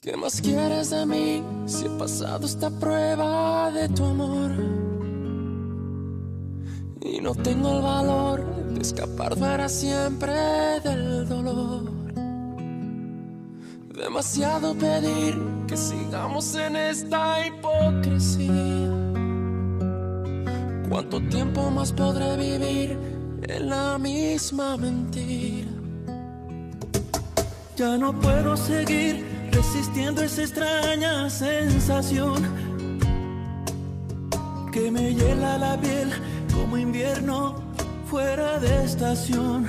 ¿Qué más quieres de mí si he pasado esta prueba de tu amor? Y no tengo el valor de escapar para siempre del dolor. Demasiado pedir que sigamos en esta hipocresía. ¿Cuánto tiempo más podré vivir en la misma mentira? Ya no puedo seguir resistiendo esa extraña sensación que me hiela la piel como invierno fuera de estación.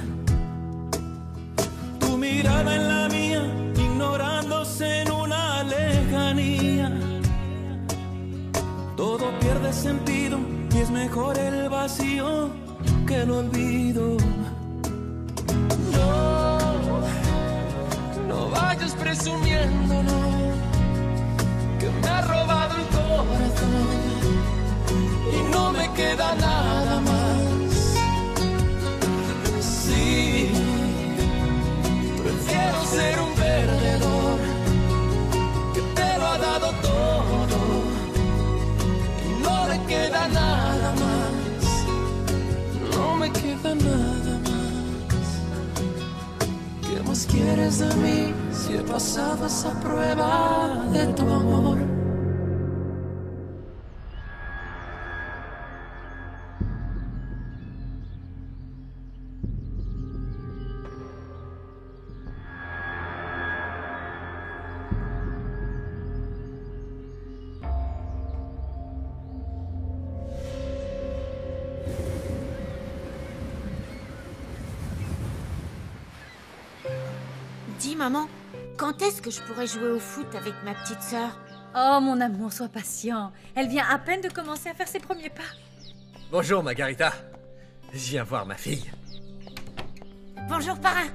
Tu mirada en la mía, ignorándose en una lejanía. Todo pierde sentido y es mejor el vacío que el olvido. No vayas presumiendo, no, que me ha robado el corazón y no me queda nada más. Sí, prefiero ser un perdedor que te lo ha dado todo y no le queda nada más. No me queda nada más. ¿Qué más quieres de mí si he pasado esa prueba de tu amor? Dis, maman, quand est-ce que je pourrais jouer au foot avec ma petite sœur? Oh, mon amour, sois patient. Elle vient à peine de commencer à faire ses premiers pas. Bonjour, Margarita. Je viens voir ma fille. Bonjour, parrain.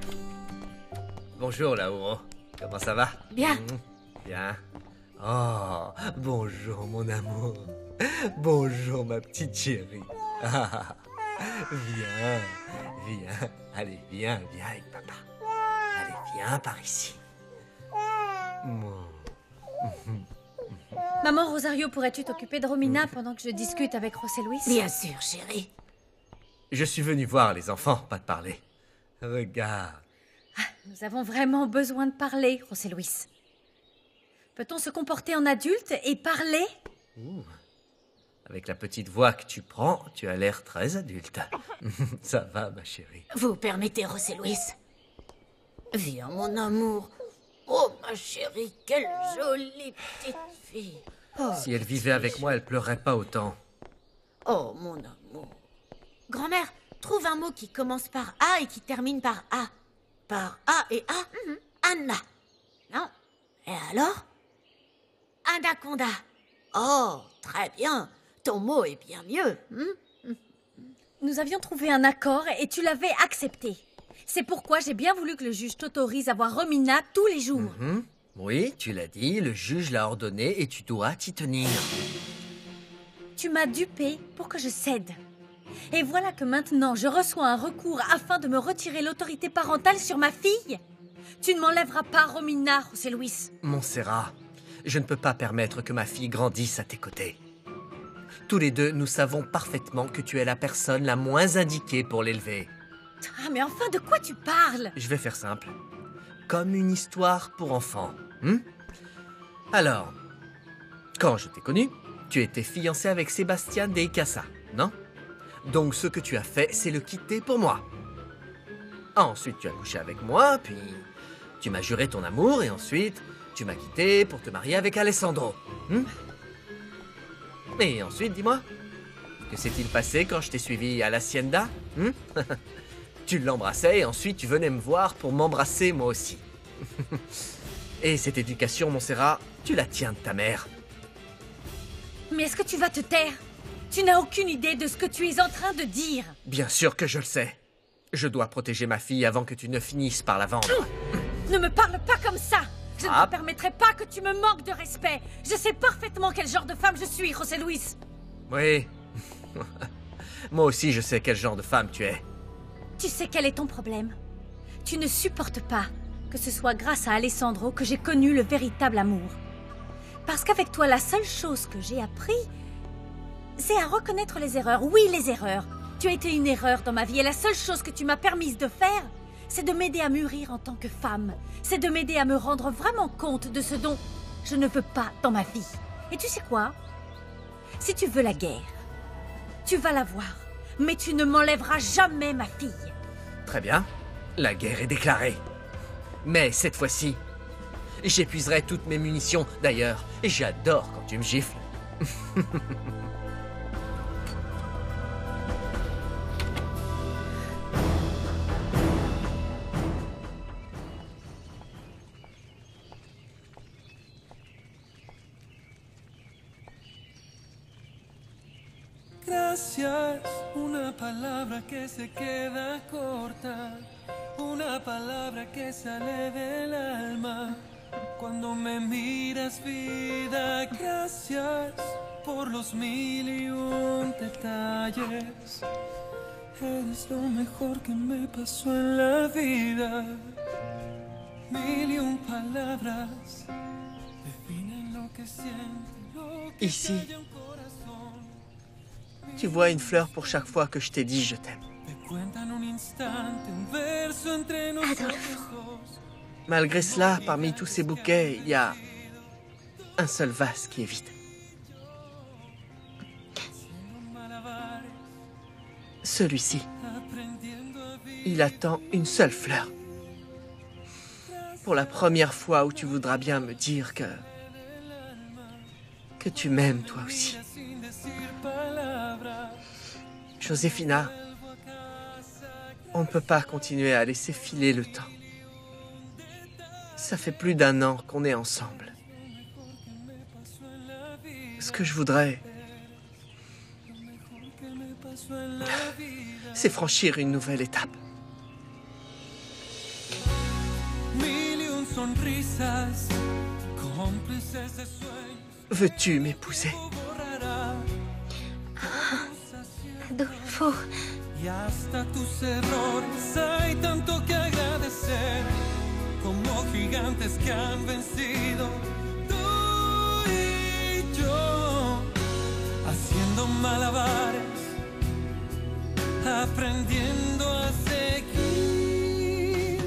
Bonjour, Lauro. Comment ça va? Bien. Bien. Oh, bonjour, mon amour. Bonjour, ma petite chérie. Ah, viens, viens. Allez, viens, viens avec papa. Allez, viens par ici. Maman, Rosario, pourrais-tu t'occuper de Romina pendant que je discute avec José Luis? Bien sûr, chérie. Je suis venu voir les enfants, pas de parler. Regarde. Ah, nous avons vraiment besoin de parler, José Luis. Peut-on se comporter en adulte et parler? Ouh. Avec la petite voix que tu prends, tu as l'air très adulte. Ça va, ma chérie. Vous permettez, José Luis? Viens, mon amour. Oh, ma chérie, quelle jolie petite fille. Oh, Si elle vivait avec moi, elle pleurerait pas autant. oh, mon amour. Grand-mère, trouve un mot qui commence par A et qui termine par A. Par A et A, Anna. Non. Et alors? Anaconda. Oh, très bien. Ton mot est bien mieux. Nous avions trouvé un accord et tu l'avais accepté. C'est pourquoi j'ai bien voulu que le juge t'autorise à voir Romina tous les jours. Oui, tu l'as dit, le juge l'a ordonné et tu dois t'y tenir. Tu m'as dupé pour que je cède. Et voilà que maintenant je reçois un recours afin de me retirer l'autorité parentale sur ma fille. Tu ne m'enlèveras pas Romina, José Luis. Montserrat, je ne peux pas permettre que ma fille grandisse à tes côtés. Tous les deux, nous savons parfaitement que tu es la personne la moins indiquée pour l'élever. Ah, mais enfin, de quoi tu parles? Je vais faire simple. Comme une histoire pour enfants. Alors, quand je t'ai connu, tu étais fiancé avec Sébastien de Icaza, non? Donc ce que tu as fait, c'est le quitter pour moi. Ensuite, tu as couché avec moi, puis tu m'as juré ton amour, et ensuite, tu m'as quitté pour te marier avec Alessandro. Et ensuite, dis-moi, que s'est-il passé quand je t'ai suivi à l'Hacienda? Tu l'embrassais et ensuite tu venais me voir pour m'embrasser moi aussi. Et cette éducation, Montserrat, tu la tiens de ta mère. Mais est-ce que tu vas te taire? Tu n'as aucune idée de ce que tu es en train de dire. Bien sûr que je le sais. Je dois protéger ma fille avant que tu ne finisses par la vendre. Ne me parle pas comme ça. Je ne te permettrai pas que tu me manques de respect. Je sais parfaitement quel genre de femme je suis, José Luis. Oui. Moi aussi, je sais quel genre de femme tu es. Tu sais quel est ton problème? Tu ne supportes pas que ce soit grâce à Alessandro que j'ai connu le véritable amour. Parce qu'avec toi, la seule chose que j'ai appris, c'est à reconnaître les erreurs. Oui, les erreurs. Tu as été une erreur dans ma vie et la seule chose que tu m'as permise de faire, c'est de m'aider à mûrir en tant que femme. C'est de m'aider à me rendre vraiment compte de ce dont je ne veux pas dans ma vie. Et tu sais quoi? Si tu veux la guerre, tu vas l'avoir. Mais tu ne m'enlèveras jamais ma fille. Très bien. La guerre est déclarée. Mais cette fois-ci, j'épuiserai toutes mes munitions. D'ailleurs, j'adore quand tu me gifles. Gracias, una palabra que se queda corta, una palabra que sale del alma. Cuando me miras, vida, gracias por los 1001 detalles. Eres lo mejor que me pasó en la vida. 1001 palabras definen lo que siente, lo que Ici. calla un corazón. Tu vois une fleur pour chaque fois que je t'ai dit je t'aime. Malgré cela, parmi tous ces bouquets, il y a un seul vase qui est vide. Celui-ci, il attend une seule fleur. Pour la première fois où tu voudras bien me dire que tu m'aimes toi aussi. Josefina, on ne peut pas continuer à laisser filer le temps. Ça fait plus d'1 an qu'on est ensemble. Ce que je voudrais, c'est franchir une nouvelle étape. Veux-tu m'épouser? Adolfo. Y hasta tus errores hay tanto que agradecer, como gigantes que han vencido. Tú y yo, haciendo malabares, aprendiendo a seguir.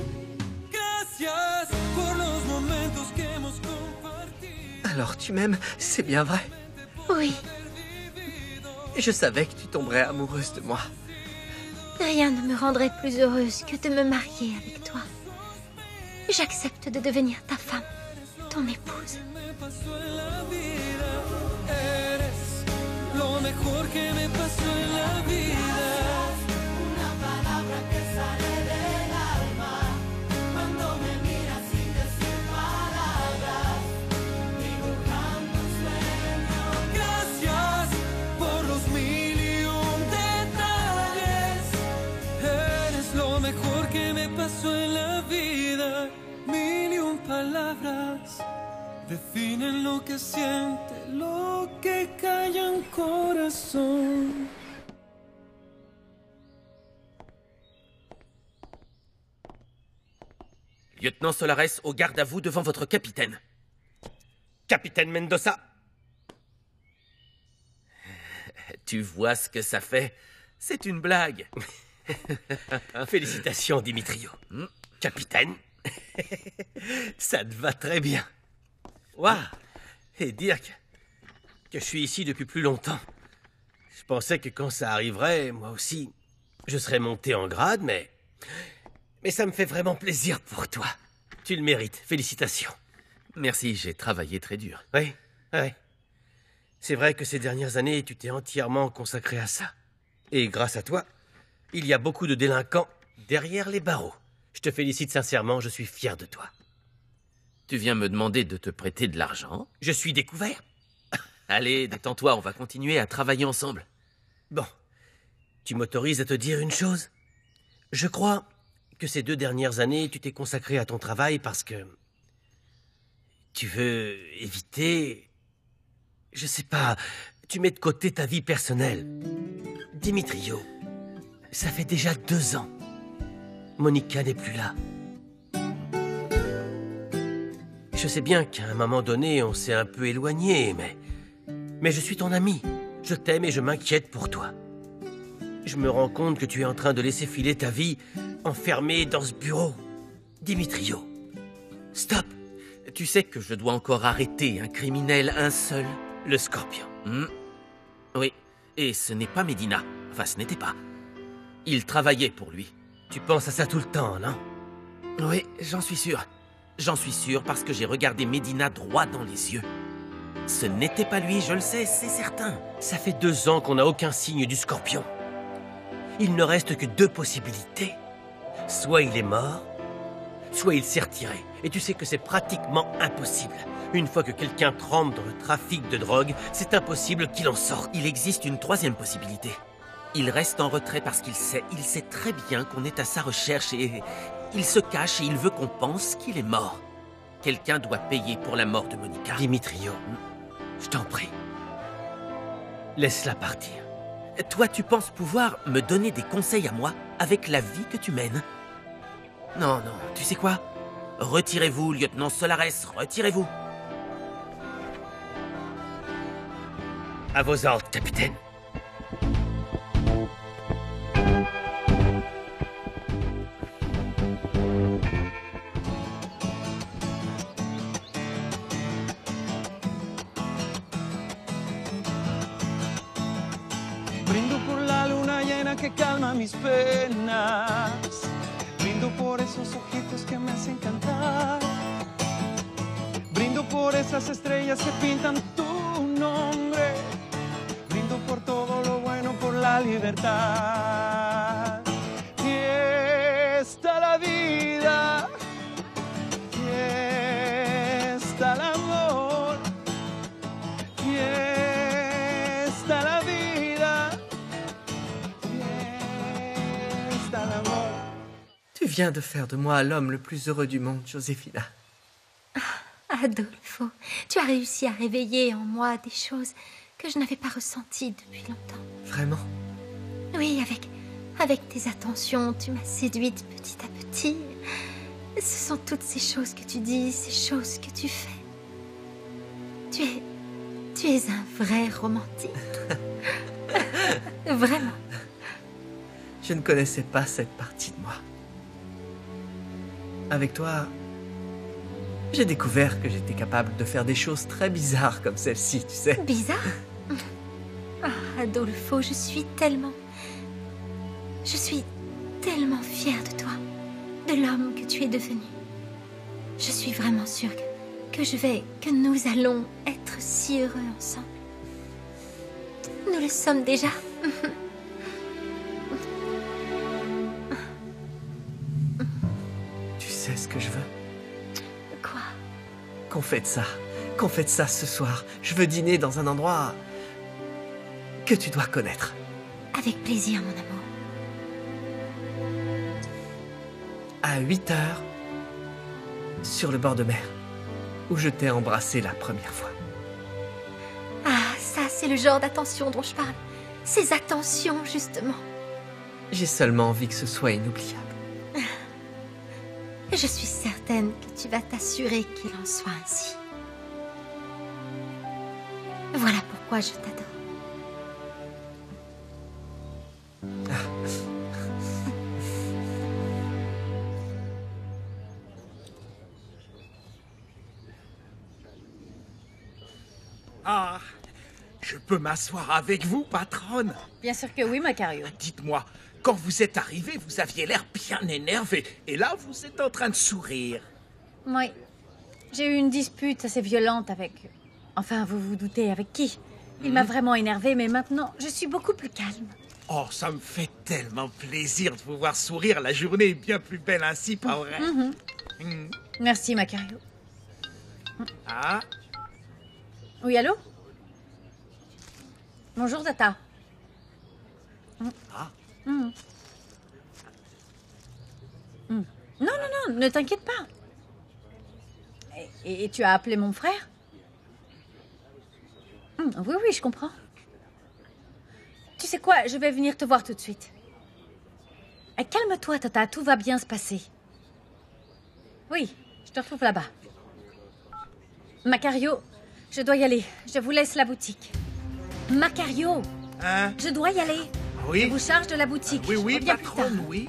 Gracias por los momentos que hemos compartido. Alors tu m'aimes, c'est bien vrai. Oui, Je savais que tu tomberais amoureuse de moi. rien ne me rendrait plus heureuse que de me marier avec toi. J'accepte de devenir ta femme, ton épouse. Me pasó en la vida. Eres lo mejor que me pasó en la vida. Una palabra que sale del alma. Cuando me miras sin decir palabras, dibujando un sueño. Gracias por los 1001 detalles. Eres lo mejor que me pasó en la vida. 1001 palabras definen lo que siente, lo que calla un corazón. Lieutenant Solares, au garde à vous devant votre capitaine. Capitaine Mendoza. Tu vois ce que ça fait? C'est une blague. Félicitations, Dimitrio. Capitaine. Ça te va très bien. Waouh. Et dire que je suis ici depuis plus longtemps. Je pensais que quand ça arriverait, moi aussi, je serais monté en grade, mais ça me fait vraiment plaisir pour toi. Tu le mérites. Félicitations. Merci, j'ai travaillé très dur. Oui, oui. C'est vrai que ces dernières années, tu t'es entièrement consacré à ça. Et grâce à toi, il y a beaucoup de délinquants derrière les barreaux. Je te félicite sincèrement, je suis fier de toi. Tu viens me demander de te prêter de l'argent? Je suis découvert. Allez, détends-toi, on va continuer à travailler ensemble. Bon, tu m'autorises à te dire une chose? Je crois que ces 2 dernières années, tu t'es consacré à ton travail parce que tu veux éviter... Je sais pas, tu mets de côté ta vie personnelle. Dimitrio, ça fait déjà 2 ans. Monica n'est plus là. Je sais bien qu'à un moment donné, on s'est un peu éloigné, mais je suis ton ami. Je t'aime et je m'inquiète pour toi. Je me rends compte que tu es en train de laisser filer ta vie enfermé dans ce bureau. Dimitrio, stop. Tu sais que je dois encore arrêter un criminel, un seul, le Scorpion. Oui, et ce n'est pas Medina. Enfin, ce n'était pas. Il travaillait pour lui. Tu penses à ça tout le temps, non? Oui, j'en suis sûr. J'en suis sûr parce que j'ai regardé Medina droit dans les yeux. Ce n'était pas lui, je le sais, c'est certain. Ça fait 2 ans qu'on n'a aucun signe du Scorpion. Il ne reste que 2 possibilités. Soit il est mort, soit il s'est retiré. Et tu sais que c'est pratiquement impossible. Une fois que quelqu'un trempe dans le trafic de drogue, c'est impossible qu'il en sorte. Il existe une 3e possibilité. Il reste en retrait parce qu'il sait très bien qu'on est à sa recherche et il se cache et il veut qu'on pense qu'il est mort. Quelqu'un doit payer pour la mort de Monica. Dimitrio, je t'en prie. Laisse-la partir. Toi, tu penses pouvoir me donner des conseils à moi avec la vie que tu mènes? Non, non, tu sais quoi? Retirez-vous, lieutenant Solares, retirez-vous. À vos ordres, capitaine. Brindo por la luna llena que calma mis penas. Brindo por esos ojitos que me hacen cantar. Brindo por esas estrellas que pintan tu nombre. Brindo por todo lo bueno, por la libertad. Fiesta la vida. Fiesta el amor. Fiesta la vida. Fiesta el amor. Tu viens de faire de moi l'homme le plus heureux du monde, Josefina. Adolfo, tu as réussi à réveiller en moi des choses que je n'avais pas ressenties depuis longtemps. Vraiment? Oui, avec tes attentions, tu m'as séduite petit à petit. Ce sont toutes ces choses que tu dis, ces choses que tu fais. Tu es un vrai romantique. Vraiment. Je ne connaissais pas cette partie de moi. Avec toi, j'ai découvert que j'étais capable de faire des choses très bizarres comme celle-ci, tu sais. Bizarre? Ah, Adolfo, je suis tellement fière de toi, de l'homme que tu es devenu. Je suis vraiment sûre que nous allons être si heureux ensemble. Nous le sommes déjà. Tu sais ce que je veux? Quoi? Qu'on fête ça. Qu'on fête ça ce soir. Je veux dîner dans un endroit que tu dois connaître. Avec plaisir, mon amour. À 8h, sur le bord de mer, où je t'ai embrassé la première fois. Ah, ça, c'est le genre d'attention dont je parle. Ces attentions, justement. J'ai seulement envie que ce soit inoubliable. Je suis certaine que tu vas t'assurer qu'il en soit ainsi. Voilà pourquoi je t'adore. Ah, je peux m'asseoir avec vous, patronne? Bien sûr que oui, Macario. Dites-moi, quand vous êtes arrivé, vous aviez l'air bien énervé. Et là, vous êtes en train de sourire. Oui. J'ai eu une dispute assez violente avec... Enfin, vous vous doutez avec qui. Il m'a vraiment énervé, mais maintenant, je suis beaucoup plus calme. Oh, ça me fait tellement plaisir de vous voir sourire. La journée est bien plus belle ainsi, pas vrai? Merci, Macario. Ah, Oui, allô? Bonjour, Tata. Ah. Non, non, ne t'inquiète pas. Et tu as appelé mon frère? Oui, oui, je comprends. Tu sais quoi, je vais venir te voir tout de suite. Calme-toi, Tata, tout va bien se passer. Oui, je te retrouve là-bas. Macario, je dois y aller. Je vous laisse la boutique. Macario, Hein? je dois y aller. Je Oui? vous charge de la boutique. Oui, Je oui, reviens plus tard. patronne, oui.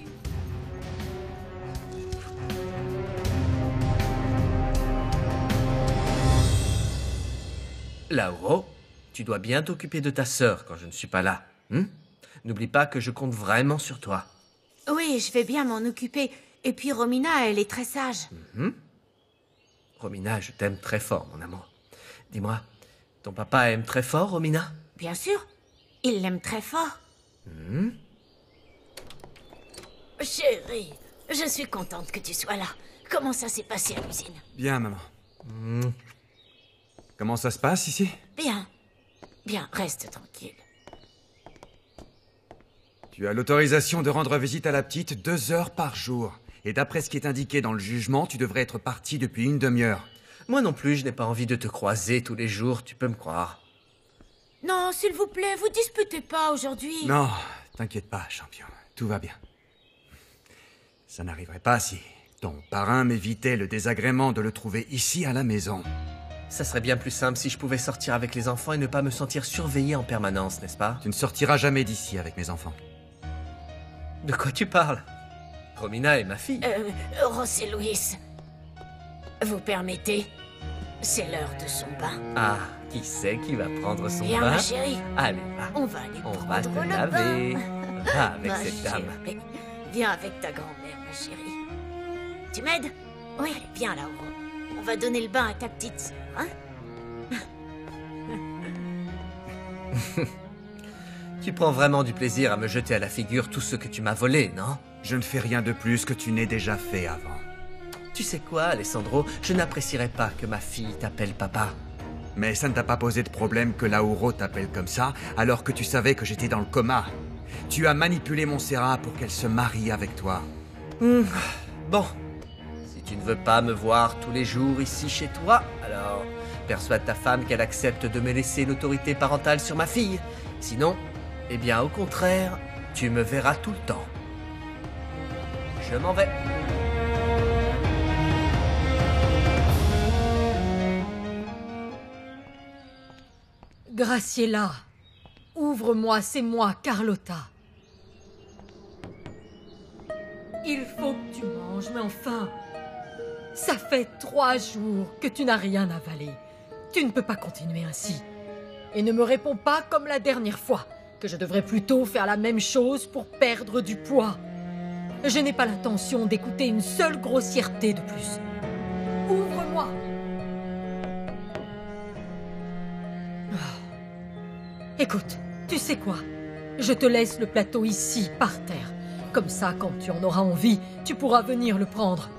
Lauro, tu dois bien t'occuper de ta sœur quand je ne suis pas là. N'oublie pas que je compte vraiment sur toi. Oui, je vais bien m'en occuper. Et puis Romina, elle est très sage. Romina, je t'aime très fort, mon amour. Dis-moi, ton papa aime très fort, Romina? Bien sûr, il l'aime très fort. Chérie, je suis contente que tu sois là. Comment ça s'est passé à l'usine? Bien, maman. Comment ça se passe ici? Bien. Bien, reste tranquille. Tu as l'autorisation de rendre visite à la petite 2 heures par jour. Et d'après ce qui est indiqué dans le jugement, tu devrais être parti depuis une demi-heure. Moi non plus, je n'ai pas envie de te croiser tous les jours, tu peux me croire. Non, s'il vous plaît, vous disputez pas aujourd'hui. Non, t'inquiète pas, champion. Tout va bien. Ça n'arriverait pas si ton parrain m'évitait le désagrément de le trouver ici à la maison. Ça serait bien plus simple si je pouvais sortir avec les enfants et ne pas me sentir surveillé en permanence, n'est-ce pas? Tu ne sortiras jamais d'ici avec mes enfants. De quoi tu parles? Romina est ma fille. José Luis, vous permettez? C'est l'heure de son bain. Ah, qui c'est qui va prendre son Viens, bain? ma chérie. Allez, va. On va aller On prendre va te le laver. bain. Va avec Ma cette dame. chérie. Viens avec ta grand-mère, ma chérie. Tu m'aides? Oui. Allez, viens, Lauro. On va donner le bain à ta petite sœur, hein? Tu prends vraiment du plaisir à me jeter à la figure tout ce que tu m'as volé, non? Je ne fais rien de plus que tu n'aies déjà fait avant. Tu sais quoi, Alessandro? Je n'apprécierais pas que ma fille t'appelle papa. Mais ça ne t'a pas posé de problème que Lauro t'appelle comme ça, alors que tu savais que j'étais dans le coma. Tu as manipulé Montserrat pour qu'elle se marie avec toi. Bon, si tu ne veux pas me voir tous les jours ici chez toi, alors persuade ta femme qu'elle accepte de me laisser l'autorité parentale sur ma fille. Sinon, eh bien au contraire, tu me verras tout le temps. Je m'en vais. Graciela, ouvre-moi, c'est moi, Carlotta. Il faut que tu manges, mais enfin, ça fait 3 jours que tu n'as rien avalé. Tu ne peux pas continuer ainsi. Et ne me réponds pas comme la dernière fois, que je devrais plutôt faire la même chose pour perdre du poids. Je n'ai pas l'intention d'écouter une seule grossièreté de plus. Ouvre-moi. Écoute, tu sais quoi? Je te laisse le plateau ici, par terre. Comme ça, quand tu en auras envie, tu pourras venir le prendre.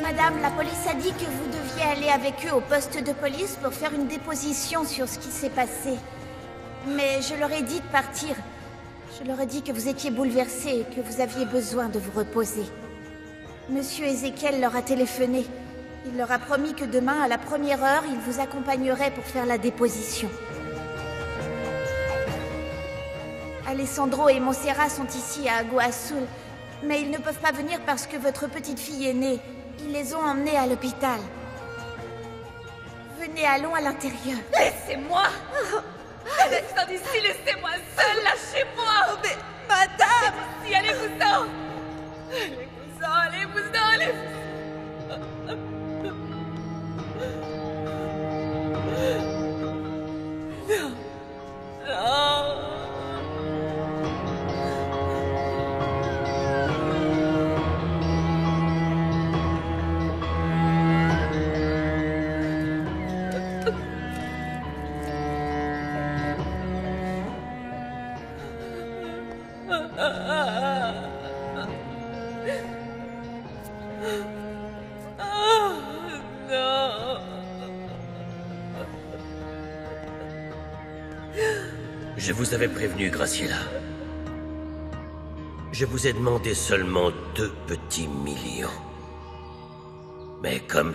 Madame, la police a dit que vous deviez aller avec eux au poste de police pour faire une déposition sur ce qui s'est passé. Mais je leur ai dit de partir. Je leur ai dit que vous étiez bouleversé et que vous aviez besoin de vous reposer. Monsieur Ézéchiel leur a téléphoné. Il leur a promis que demain, à la première heure, il vous accompagnerait pour faire la déposition. Alessandro et Montserrat sont ici à Agua Azul, mais ils ne peuvent pas venir parce que votre petite fille est née. Ils les ont emmenés à l'hôpital. Venez, allons à l'intérieur. Laissez-moi! Descends d'ici, laissez-moi seule, lâchez-moi! Mais, madame! Si, allez-vous-en! Allez-vous-en, allez-vous-en, allez-vous-en! Non! Non! Je vous avais prévenu, Graciela. Je vous ai demandé seulement 2 petits millions. Mais comme